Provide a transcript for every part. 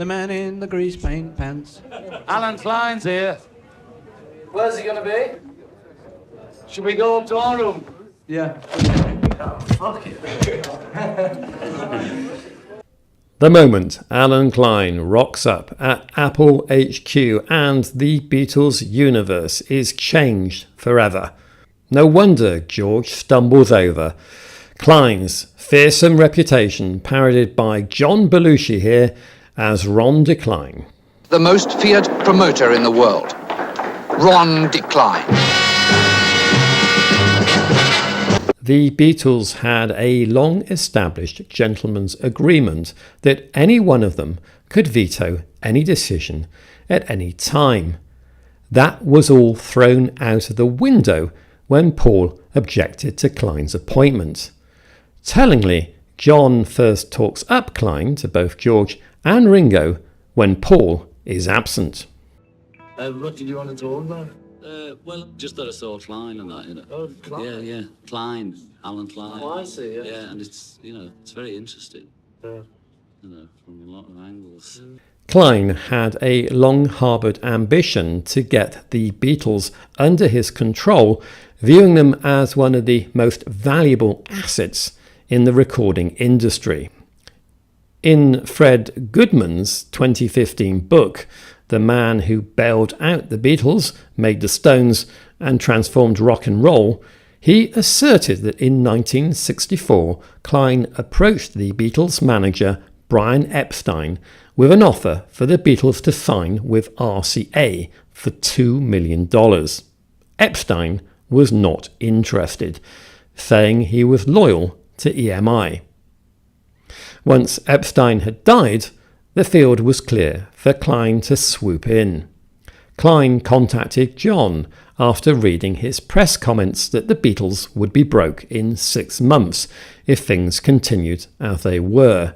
the man in the grease paint pants. Alan Klein's here. Where's he gonna be? Should we go up to our room? Yeah. The moment Alan Klein rocks up at Apple HQ and the Beatles universe is changed forever. No wonder George stumbles over Klein's fearsome reputation, parodied by John Belushi here as Ron Klein. The most feared promoter in the world, Ron Klein. The Beatles had a long-established gentleman's agreement that any one of them could veto any decision at any time. That was all thrown out of the window when Paul objected to Klein's appointment. Tellingly, John first talks up Klein to both George and Ringo when Paul is absent. What did you want to talk about? Well, just that I saw Klein and that, you know. Oh, Klein? Yeah, Klein, Alan Klein. Oh, I see, yeah. Yeah, and it's, you know, it's very interesting, Yeah. you know, from a lot of angles. Klein had a long-harboured ambition to get the Beatles under his control, viewing them as one of the most valuable assets in the recording industry. In Fred Goodman's 2015 book, The Man Who Bailed Out the Beatles, Made the Stones and Transformed Rock and Roll, he asserted that in 1964 Klein approached the Beatles manager Brian Epstein with an offer for the Beatles to sign with RCA for $2 million. Epstein was not interested, saying he was loyal to EMI. Once Epstein had died, the field was clear for Klein to swoop in. Klein contacted John after reading his press comments that the Beatles would be broke in 6 months if things continued as they were.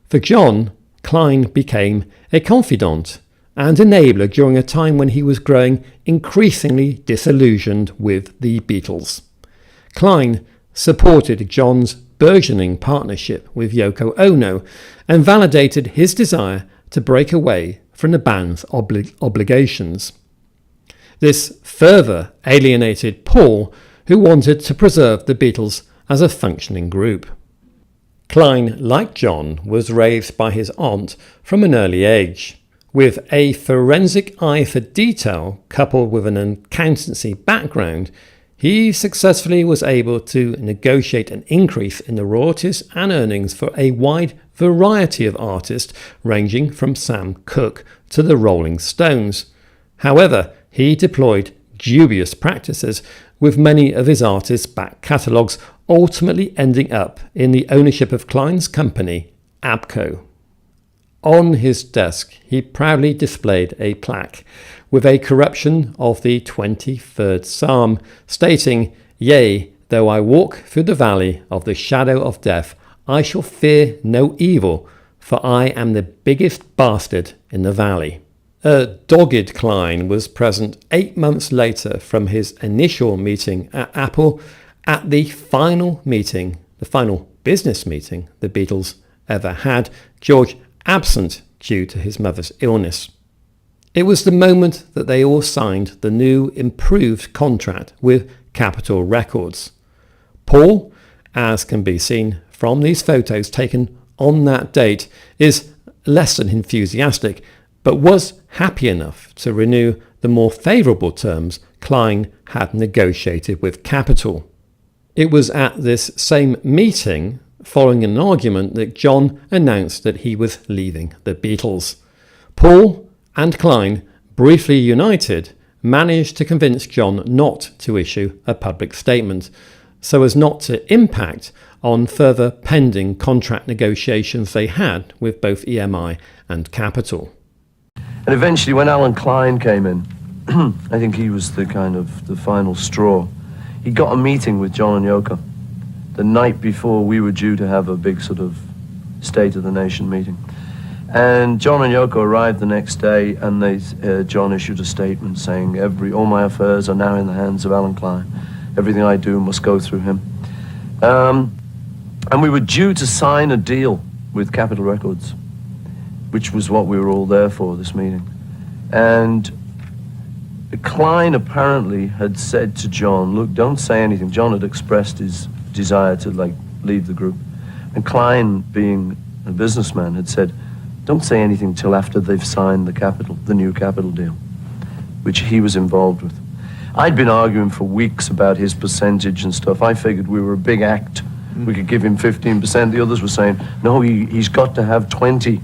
For John, Klein became a confidant and enabler during a time when he was growing increasingly disillusioned with the Beatles. Klein supported John's burgeoning partnership with Yoko Ono and validated his desire to break away from the band's obligations. This further alienated Paul, who wanted to preserve the Beatles as a functioning group. Klein, like John, was raised by his aunt from an early age. With a forensic eye for detail coupled with an accountancy background, he successfully was able to negotiate an increase in the royalties and earnings for a wide variety of artists, ranging from Sam Cooke to the Rolling Stones. However, he deployed dubious practices, with many of his artists' back catalogues ultimately ending up in the ownership of Klein's company, ABCO. On his desk, he proudly displayed a plaque with a corruption of the 23rd Psalm, stating, "Yea, though I walk through the valley of the shadow of death, I shall fear no evil, for I am the biggest bastard in the valley." A dogged Klein was present 8 months later from his initial meeting at Apple at the final business meeting the Beatles ever had, George absent due to his mother's illness. It was the moment that they all signed the new improved contract with Capitol Records. Paul, as can be seen from these photos taken on that date, is less than enthusiastic, but was happy enough to renew the more favourable terms Klein had negotiated with Capitol. It was at this same meeting, following an argument, that John announced that he was leaving the Beatles. Paul and Klein, briefly united, managed to convince John not to issue a public statement, so as not to impact on further pending contract negotiations they had with both EMI and Capitol. And eventually, when Alan Klein came in, I think he was the final straw. He got a meeting with John and Yoko the night before we were due to have a big sort of State of the Nation meeting. And John and Yoko arrived the next day, and John issued a statement saying, all my affairs are now in the hands of Alan Klein. Everything I do must go through him. And we were due to sign a deal with Capitol Records. which was what we were all there for, this meeting. And Klein apparently had said to John, look, don't say anything. John had expressed his desire to, like, leave the group. And Klein, being a businessman, had said, don't say anything till after they've signed the new Capitol deal, which he was involved with. I'd been arguing for weeks about his percentage and stuff. I figured we were a big act. We could give him 15%. The others were saying, no, he's got to have 20.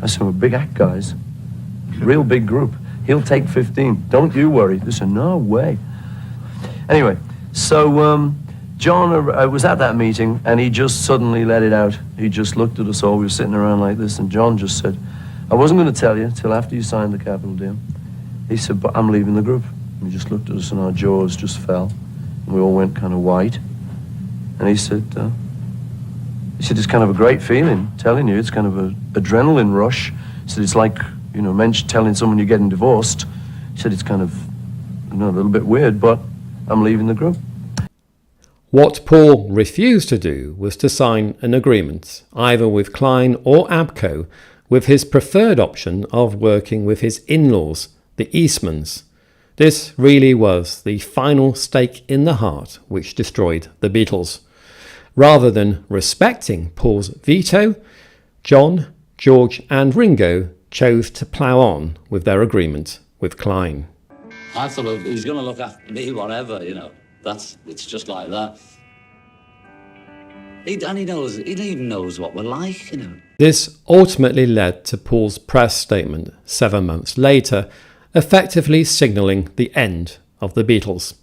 I said, we're a big act, guys. Real big group. He'll take 15. Don't you worry. They said, no way. Anyway, so John was at that meeting, and he just suddenly let it out. He just looked at us all. We were sitting around like this, and John just said, I wasn't going to tell you till after you signed the Capitol deal. He said, but I'm leaving the group. And he just looked at us, and our jaws just fell. And we all went kind of white. And he said, it's kind of a great feeling, telling you. It's kind of an adrenaline rush. He said, it's like, you know, telling someone you're getting divorced. He said, it's kind of, you know, a little bit weird, but I'm leaving the group. What Paul refused to do was to sign an agreement, either with Klein or ABCO, with his preferred option of working with his in-laws, the Eastmans. This really was the final stake in the heart which destroyed the Beatles. Rather than respecting Paul's veto, John, George and Ringo chose to plough on with their agreement with Klein. I thought he's going to look after me, whatever, you know. It's just like that. He even knows what we're like, you know. This ultimately led to Paul's press statement 7 months later, effectively signalling the end of the Beatles.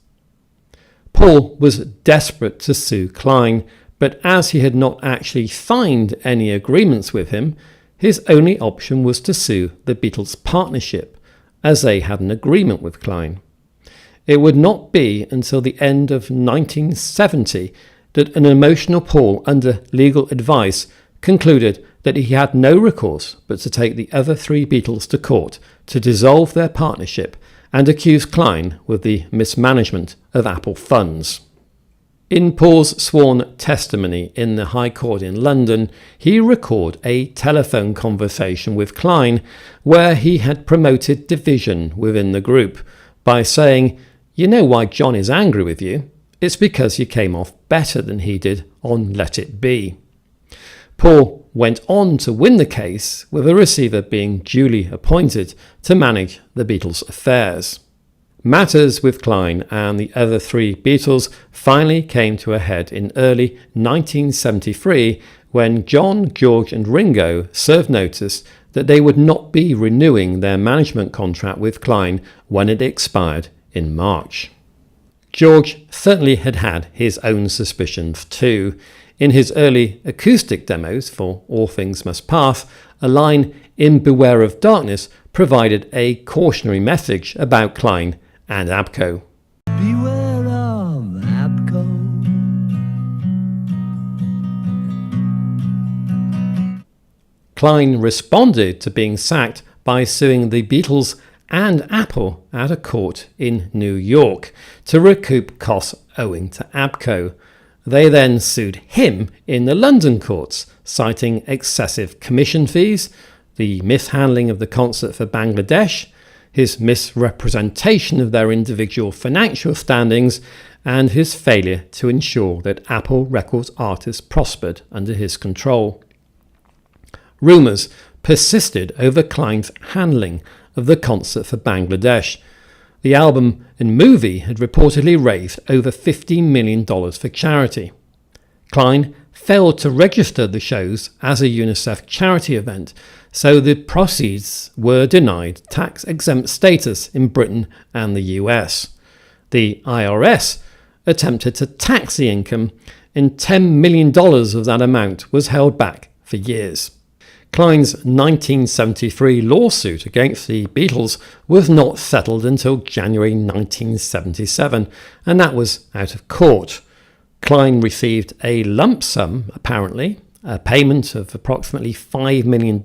Paul was desperate to sue Klein, but as he had not actually signed any agreements with him, his only option was to sue the Beatles partnership, as they had an agreement with Klein. It would not be until the end of 1970 that an emotional Paul, under legal advice, concluded that he had no recourse but to take the other three Beatles to court to dissolve their partnership and accuse Klein with the mismanagement of Apple funds. In Paul's sworn testimony in the High Court in London, he recorded a telephone conversation with Klein where he had promoted division within the group by saying, "You know why John is angry with you? It's because you came off better than he did on Let It Be." Paul went on to win the case, with a receiver being duly appointed to manage the Beatles' affairs. Matters with Klein and the other three Beatles finally came to a head in early 1973 when John, George and Ringo served notice that they would not be renewing their management contract with Klein when it expired in March. George certainly had had his own suspicions too. In his early acoustic demos for All Things Must Pass, a line in Beware of Darkness provided a cautionary message about Klein and ABCO. Beware of ABCO. Klein responded to being sacked by suing the Beatles and Apple at a court in New York to recoup costs owing to ABCO. They then sued him in the London courts, citing excessive commission fees, the mishandling of the concert for Bangladesh, his misrepresentation of their individual financial standings, and his failure to ensure that Apple Records artists prospered under his control. Rumours persisted over Klein's handling of the concert for Bangladesh. The album and movie had reportedly raised over $15 million for charity. Klein failed to register the shows as a UNICEF charity event, so the proceeds were denied tax-exempt status in Britain and the US. The IRS attempted to tax the income, and $10 million of that amount was held back for years. Klein's 1973 lawsuit against the Beatles was not settled until January 1977, and that was out of court. Klein received a lump sum, apparently, a payment of approximately $5 million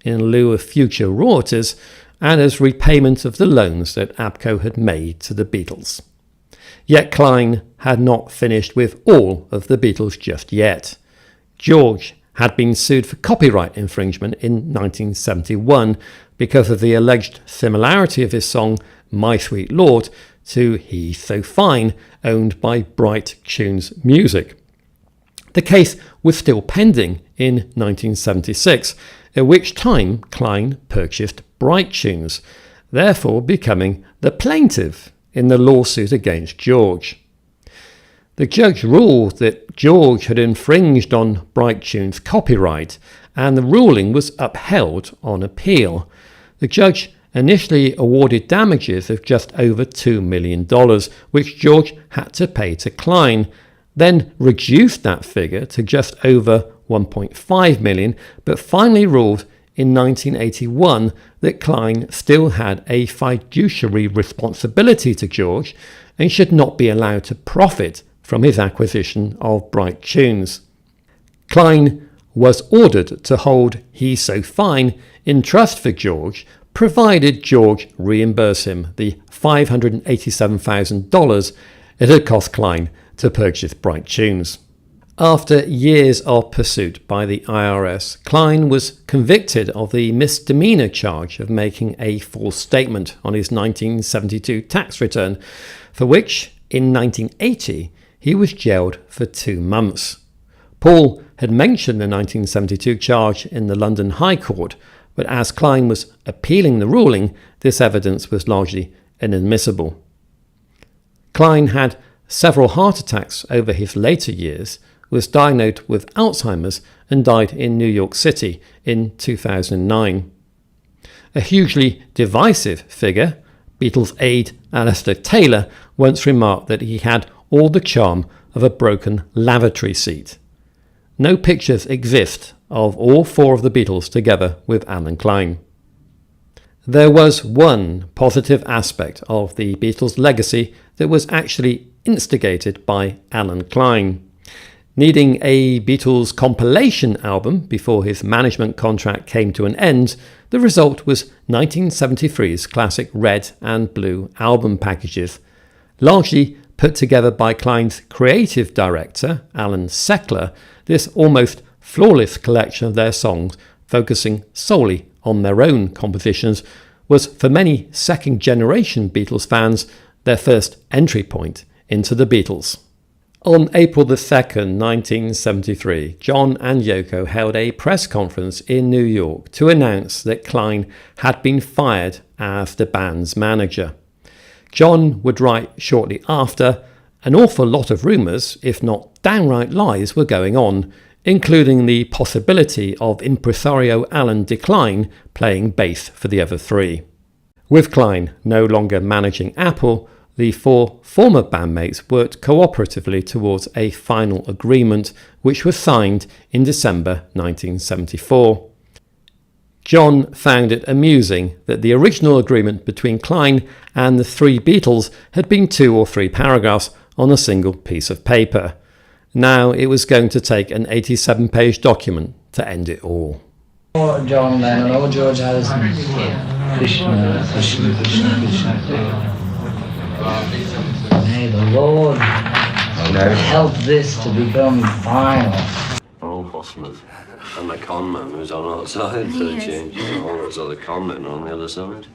in lieu of future royalties, and as repayment of the loans that ABCO had made to the Beatles. Yet Klein had not finished with all of the Beatles just yet. George had been sued for copyright infringement in 1971 because of the alleged similarity of his song My Sweet Lord to He's So Fine, owned by Bright Tunes Music. The case was still pending in 1976, at which time Klein purchased Bright Tunes, therefore becoming the plaintiff in the lawsuit against George. The judge ruled that George had infringed on Bright Tunes' copyright, and the ruling was upheld on appeal. The judge initially awarded damages of just over $2 million, which George had to pay to Klein, then reduced that figure to just over $1.5 million, but finally ruled in 1981 that Klein still had a fiduciary responsibility to George and should not be allowed to profit from his acquisition of Bright Tunes. Klein was ordered to hold He's So Fine in trust for George, provided George reimburse him the $587,000 it had cost Klein to purchase Bright Tunes. After years of pursuit by the IRS, Klein was convicted of the misdemeanor charge of making a false statement on his 1972 tax return, for which, in 1980, he was jailed for 2 months. Paul had mentioned the 1972 charge in the London High Court, but as Klein was appealing the ruling, this evidence was largely inadmissible. Klein had several heart attacks over his later years, was diagnosed with Alzheimer's and died in New York City in 2009. A hugely divisive figure, Beatles aide Alistair Taylor once remarked that he had all the charm of a broken lavatory seat. No pictures exist of all 4 of the Beatles together with Alan Klein. There was one positive aspect of the Beatles' legacy that was actually instigated by Alan Klein. Needing a Beatles compilation album before his management contract came to an end, the result was 1973's classic red and blue album packages, largely put together by Klein's creative director, Alan Seckler. This almost flawless collection of their songs, focusing solely on their own compositions, was for many second-generation Beatles fans their first entry point into the Beatles. On April the 2nd, 1973, John and Yoko held a press conference in New York to announce that Klein had been fired as the band's manager. John would write shortly after, an awful lot of rumours, if not downright lies, were going on, including the possibility of impresario Alan Klein playing bass for the other 3. With Klein no longer managing Apple, the 4 former bandmates worked cooperatively towards a final agreement, which was signed in December 1974. John found it amusing that the original agreement between Klein and the 3 Beatles had been 2 or 3 paragraphs on a single piece of paper. Now it was going to take an 87-page document to end it all. Oh, John Lennon, oh George Harrison, Krishna, Krishna, Krishna, Krishna. May the Lord help this to become final. Oh, Bosman. And the con man who's on outside for the change. Oh, there's other con men on the other side.